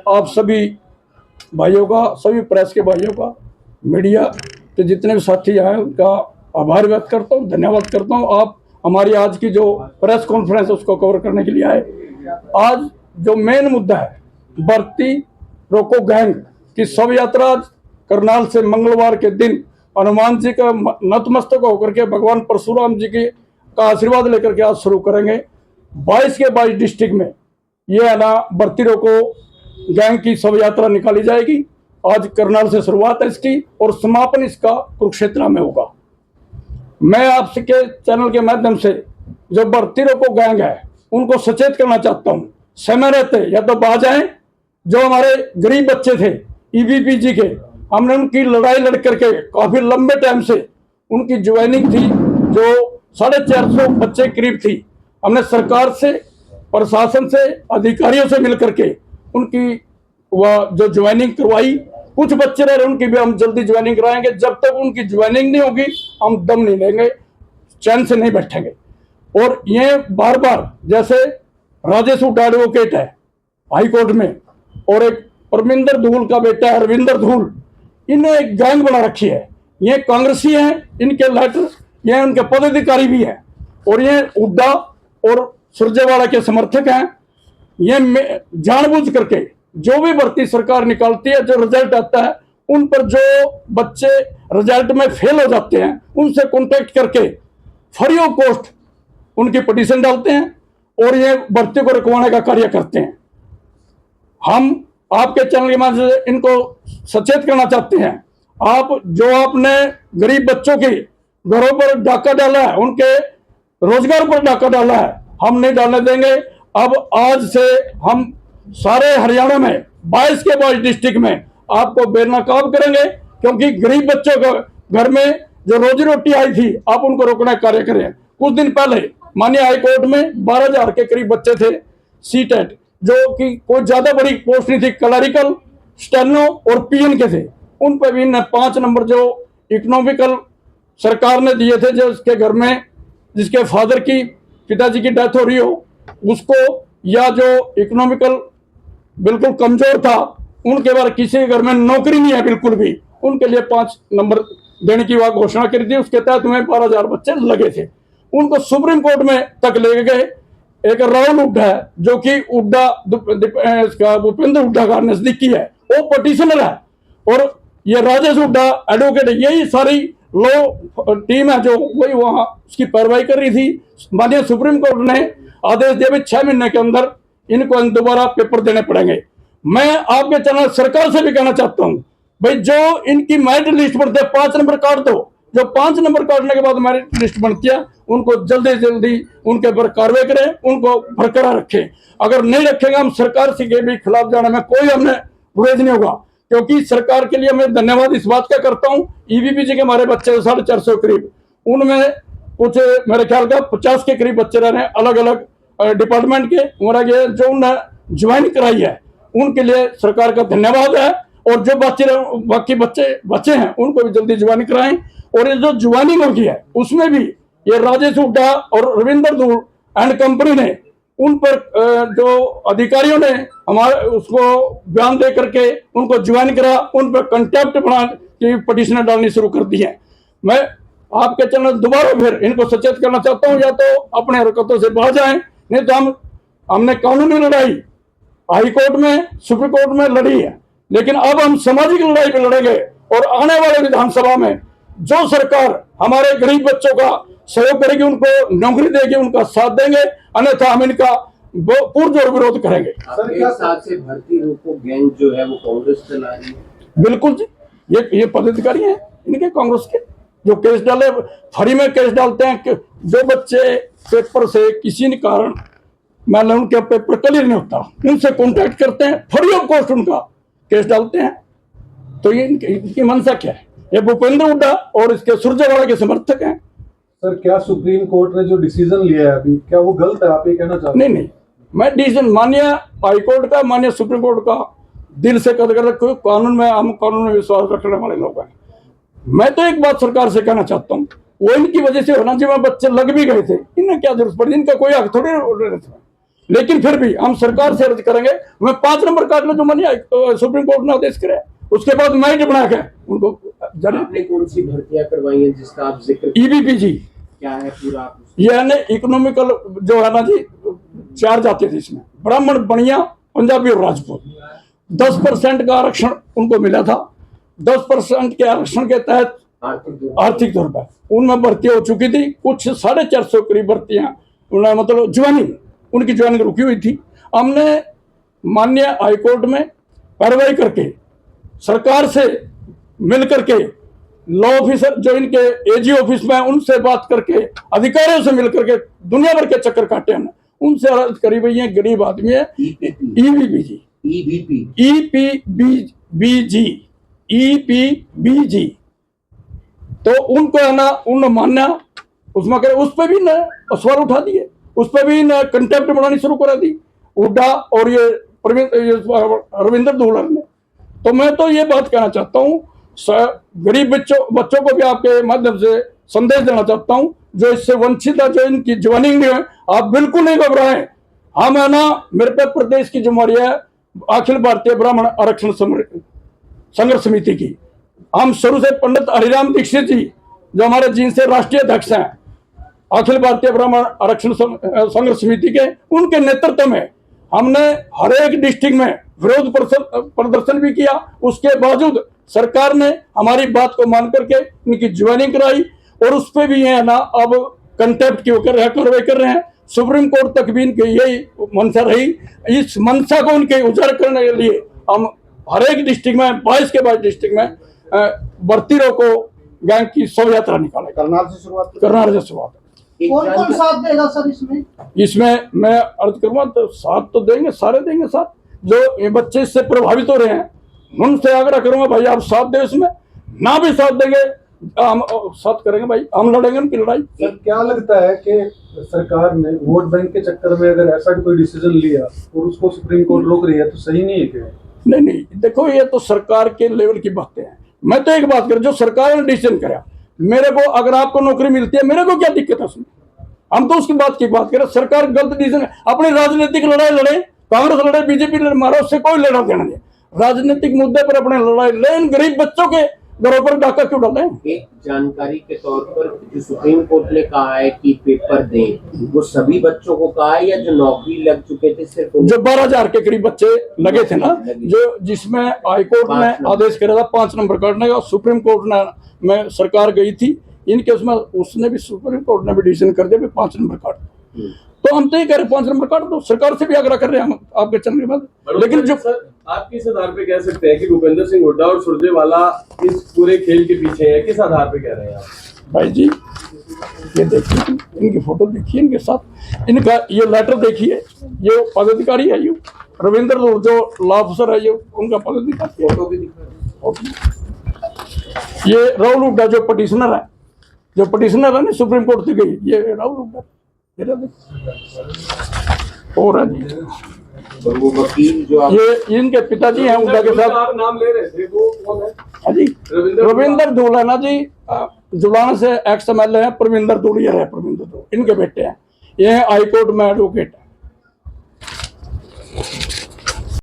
आप सभी भाइयों का, सभी प्रेस के भाइयों का, मीडिया के जितने भी साथी आए उनका आभार व्यक्त करता हूँ, धन्यवाद करता हूँ। आप हमारी आज की जो प्रेस कॉन्फ्रेंस है उसको कवर करने के लिए आए। आज जो मेन मुद्दा है, भर्ती रोको गैंग की शव यात्रा करनाल से मंगलवार के दिन हनुमान जी का नतमस्तक होकर के भगवान परशुराम जी की का आशीर्वाद लेकर के आज शुरू करेंगे। 22 के 22 डिस्ट्रिक्ट में ये है ना भर्ती रोको गैंग की शव यात्रा निकाली जाएगी। आज करनाल से शुरुआत है इसकी और समापन इसका कुरुक्षेत्र में होगा। मैं आपके चैनल के माध्यम से जो भर्ती रोको गैंग है उनको सचेत करना चाहता हूँ, समय रहते या तो बाज आए। जो हमारे गरीब बच्चे थे ईबीपीजी के, हमने उनकी लड़ाई लड़ करके काफी लंबे टाइम से उनकी ज्वाइनिंग थी जो 450 बच्चे करीब थी। हमने सरकार से, प्रशासन से, अधिकारियों से मिलकर के उनकी वह जो ज्वाइनिंग करवाई। कुछ बच्चे रह रहे उनकी भी हम जल्दी ज्वाइनिंग कराएंगे। जब तक उनकी ज्वाइनिंग नहीं होगी हम दम नहीं लेंगे, चैन से नहीं बैठेंगे। और ये बार बार, जैसे राजेश हुड्डा एडवोकेट है हाई कोर्ट में और एक परमिंदर धूल का बेटा है रविंदर धूल, इन्हें एक गैंग बना रखी है। ये कांग्रेसी हैं, इनके लेटर, ये उनके पदाधिकारी भी हैं और ये हुड्डा और सुरजेवाला के समर्थक हैं। ये जानबूझ करके जो भी भर्ती सरकार निकालती है, जो रिजल्ट आता है, उन पर जो बच्चे रिजल्ट में फेल हो जाते हैं उनसे कॉन्टेक्ट करके फ्री ऑफ कॉस्ट उनकी पिटीशन डालते हैं और ये भर्ती को रुकवाने का कार्य करते हैं। हम आपके चैनल के माध्यम से इनको सचेत करना चाहते हैं। आप जो आपने गरीब बच्चों के घरों पर डाका डाला है, उनके रोजगार पर डाका डाला है, हम नहीं डालने देंगे। अब आज से हम सारे हरियाणा में 22 के 22 डिस्ट्रिक्ट में आपको बेनकाब करेंगे, क्योंकि गरीब बच्चों को घर में जो रोजी रोटी आई थी आप उनको रोकने का कार्य करें। कुछ दिन पहले माननीय हाईकोर्ट में 12,000 के करीब बच्चे थे सीटेट, जो कि कोई ज्यादा बड़ी पोस्ट नहीं थी, क्लरिकल, स्टेनो और पीएन के थे। उन पर भी 5 नंबर जो इकोनॉमिकल सरकार ने दिए थे, जो उसके घर में जिसके फादर की, पिताजी की डेथ हो रही हो उसको, या जो इकोनॉमिकल बिल्कुल कमजोर था, उनके बारे किसी के घर में नौकरी नहीं है बिल्कुल भी, उनके लिए 5 नंबर देने की वह घोषणा करी थी। उसके तहत में 12,000 बच्चे लगे थे। उनको सुप्रीम कोर्ट में तक ले गए। एक राहुल हुड्डा है जो कि हुड्डा भूपेंद्र हुड्डा का नजदीकी है, वो पटिशनर है, और ये राजेश हुड्डा एडवोकेट है। यही सारी लॉ टीम है जो वही वहां उसकी कार्रवाई कर रही थी। माननीय सुप्रीम कोर्ट ने आदेश दिया भी 6 महीने के अंदर इनको दोबारा पेपर देने पड़ेंगे। मैं आपके चैनल सरकार से भी कहना चाहता हूं, भाई जो इनकी मेरिट लिस्ट पर थे 5 नंबर काट दो। जो 5 नंबर काटने के बाद मेरिट लिस्ट बनती है उनको जल्दी जल्दी उनके ऊपर कार्रवाई करें, उनको बरकरार रखें। अगर नहीं रखेंगे हम सरकार के भी खिलाफ जाने में कोई हमने गुरेज नहीं होगा, क्योंकि सरकार के लिए मैं धन्यवाद इस बात का करता हूं। ईबीपीजी के हमारे बच्चे 450 करीब, उनमें कुछ मेरे ख्याल का 50 के करीब बच्चे रह रहे हैं अलग अलग डिपार्टमेंट के। हमारा ये जो उन्होंने ज्वाइन कराई है उनके लिए सरकार का धन्यवाद है। और जो बाकी बच्चे हैं उनको भी जल्दी ज्वाइनिंग कराएं। और ये जो ज्वाइनिंग होगी है उसमें भी ये राजेश हुड्डा और रविंदर धूल एंड कंपनी ने उन पर जो अधिकारियों ने हमारे उसको बयान दे करके उनको ज्वाइन करा, उन पर कंटेप्ट बना की पिटीशन डालनी शुरू कर दी है। मैं आपके चैनल दोबारा फिर इनको सचेत करना चाहता हूं, या तो अपने हरकतों से बाहर जाएं, नहीं तो हमने कानूनी लड़ाई हाई कोर्ट में, सुप्रीम कोर्ट में लड़ी है, लेकिन अब हम सामाजिक लड़ाई भी लड़ेंगे। और आने वाले विधानसभा में जो सरकार हमारे गरीब बच्चों का सहयोग करेगी, उनको नौकरी देगी, उनका साथ देंगे, अन्यथा हम इनका पुरजोर विरोध करेंगे। सर, क्या साथ से भर्ती रोको गैंग जो है वो कांग्रेस चला रही है? बिल्कुल जी, ये पदाधिकारी हैं इनके कांग्रेस के, जो केस डाले, फ्री में केस डालते हैं कि जो बच्चे पेपर से किसी कारण मान लो उनके पेपर क्लियर नहीं होता, उनसे कॉन्टैक्ट करते हैं, फ्री ऑफ कॉस्ट उनका केस डालते हैं। तो ये इनकी मंशा क्या है? ये भूपेंद्र हुड्डा और इसके सुरजेवाला के समर्थक हैं। सर, क्या सुप्रीम कोर्ट ने जो डिसीजन लिया है अभी, क्या वो गलत है? आप ये कहना चाहते हैं? नहीं, मैं डिसीजन माननीय हाईकोर्ट का, माननीय सुप्रीम कोर्ट का दिल से कदर कोई कानून में, हम कानून में विश्वास रखने वाले लोग हैं। मैं तो एक बात सरकार से कहना चाहता हूँ, वो इनकी वजह से होना चाहिए, बच्चे लग भी गए थे, इन्हें क्या जरूरत पड़ी, इनका कोई हक थोड़ी था। लेकिन फिर भी हम सरकार से अर्ज करेंगे, मैं 5 नंबर काटना जो मैंने सुप्रीम कोर्ट ने आदेश कराया, उसके बाद मैं बना के उनको आपने कौन सी भर्तियां करवाई हैं जिसका आप जिक्र EBPG क्या है पूरा आप ये है ना इकोनॉमिकल जो है ना जी 4 जाति थी इसमें, ब्राह्मण, बनिया, पंजाबी और राजपूत। 10% का आरक्षण उनको मिला था। 10% के आरक्षण के तहत आर्थिक तौर पर उनमें भर्ती हो चुकी थी। कुछ 450 करीब भर्तियां उन्हें मतलब ज्वाइनिंग, उनकी ज्वाइनिंग रुकी हुई थी। हमने माननीय हाईकोर्ट में कार्रवाई करके सरकार से मिल करके लॉ ऑफिसर जो इनके AG ऑफिस में उनसे बात करके अधिकारियों से मिल करके दुनिया भर के चक्कर काटे हमने, उनसे अर्ज करी भाई ये गरीब आदमी है। EPBG तो उनको है ना उन मानना उसमें करे, उस पर भी न सवाल उठा दिए, उस पर भी न कंटेम्प्ट बनानी शुरू करा दी हुड्डा और ये रविंदर धूलर ने। तो मैं तो ये बात कहना चाहता हूँ, गरीब बच्चों को भी आपके माध्यम से संदेश देना चाहता हूँ जो इससे वंचित है, जो इनकी ज्वाइनिंग है, आप बिल्कुल नहीं घबराएं। हम है ना मेरे प्रदेश की जिम्मेवारी है अखिल भारतीय ब्राह्मण आरक्षण संघर्ष समिति की। हम शुरू से पंडित हरिराम दीक्षित जी जो हमारे जिनसे राष्ट्रीय अध्यक्ष हैं अखिल भारतीय ब्राह्मण आरक्षण संघर्ष समिति के, उनके नेतृत्व में हमने हर एक डिस्ट्रिक्ट में विरोध प्रदर्शन भी किया। उसके बावजूद सरकार ने हमारी बात को मान करके इनकी ज्वाइनिंग कराई और उस पर भी है ना अब कंटेम्प्ट की कार्रवाई कर रहे हैं। सुप्रीम कोर्ट तक भी इनकी यही मंशा रही। इस मंशा को इनके उजागर करने के लिए हम हर एक डिस्ट्रिक्ट में 22 के 22 डिस्ट्रिक्ट में भर्ती रोको गैंग की शव यात्रा निकाले। करनाल से शुरुआत कौन कौन साथ देगा सर इसमें? इसमें मैं अर्ज करूंगा तो साथ तो देंगे, सारे देंगे साथ। जो ये बच्चे इससे प्रभावित हो रहे हैं उनसे आग्रह करूंगा भाई आप साथ दें, इसमें ना भी साथ देंगे हम साथ करेंगे भाई, हम लड़ेंगे उनकी लड़ाई। सर क्या लगता है कि सरकार ने वोट बैंक के चक्कर में अगर ऐसा कोई डिसीजन लिया और उसको सुप्रीम कोर्ट रोक रही है तो सही नहीं है क्या? नहीं, देखो ये तो सरकार के लेवल की बातें हैं। मैं तो एक बात करूं, जो सरकार ने डिसीजन कराया, मेरे को अगर आपको नौकरी मिलती है मेरे को क्या दिक्कत है उसमें? हम तो उसकी बात करें। सरकार गलत डिसीजन, अपनी राजनीतिक लड़ाई लड़े, कांग्रेस लड़े, बीजेपी लड़े, मारो, उससे कोई लेना देना नहीं। राजनीतिक मुद्दे पर अपने लड़ाई, लेकिन गरीब बच्चों के घरों पर डाका क्यों डाले? एक जानकारी के तौर पर जो सुप्रीम कोर्ट ने कहा है कि पेपर दें, वो सभी बच्चों को कहा है या जो नौकरी लग चुके थे सिर्फ जो 12,000 के करीब बच्चे लगे थे ना, जो जिसमें हाईकोर्ट ने आदेश करा था 5 नंबर काटने का, सुप्रीम कोर्ट ने में सरकार गई थी इनके उसमें, उसने भी सुप्रीम कोर्ट ने भी डिसीजन कर दिया 5 नंबर काट। तो हम तो ये कह रहे 5 नंबर काट दो, सरकार से भी आग्रह कर रहे हैं हम आपके चैनल के बाद। लेकिन जो आप किस आधार पे कह सकते हैं कि भूपेंद्र सिंह हुड्डा और सुरजेवाला इस पूरे खेल के पीछे है, किस आधार पे कह रहे हैं आप? भाई जी ये देखिए, इनकी फोटो देखिए, इनके साथ इनका ये लेटर देखिए, ये पदाधिकारी है, ये रविंद्र जो लॉ ऑफिसर है, ये उनका पदाधिकारी। फोटो भी ये राहुल हुड्डा जो पटिशनर है ना सुप्रीम कोर्ट से गई, ये राहुल हुड्डा और और वो वकील जो ये इनके पिताजी हैं उनका के साथ आप नाम ले रहे थे वो कौन है? हाँ जी, रविंदर धूल है ना जी, जुलाना से XMLA है, परविंदर धूल है, परविंदर धूल इनके बेटे हैं। ये हाईकोर्ट में एडवोकेट।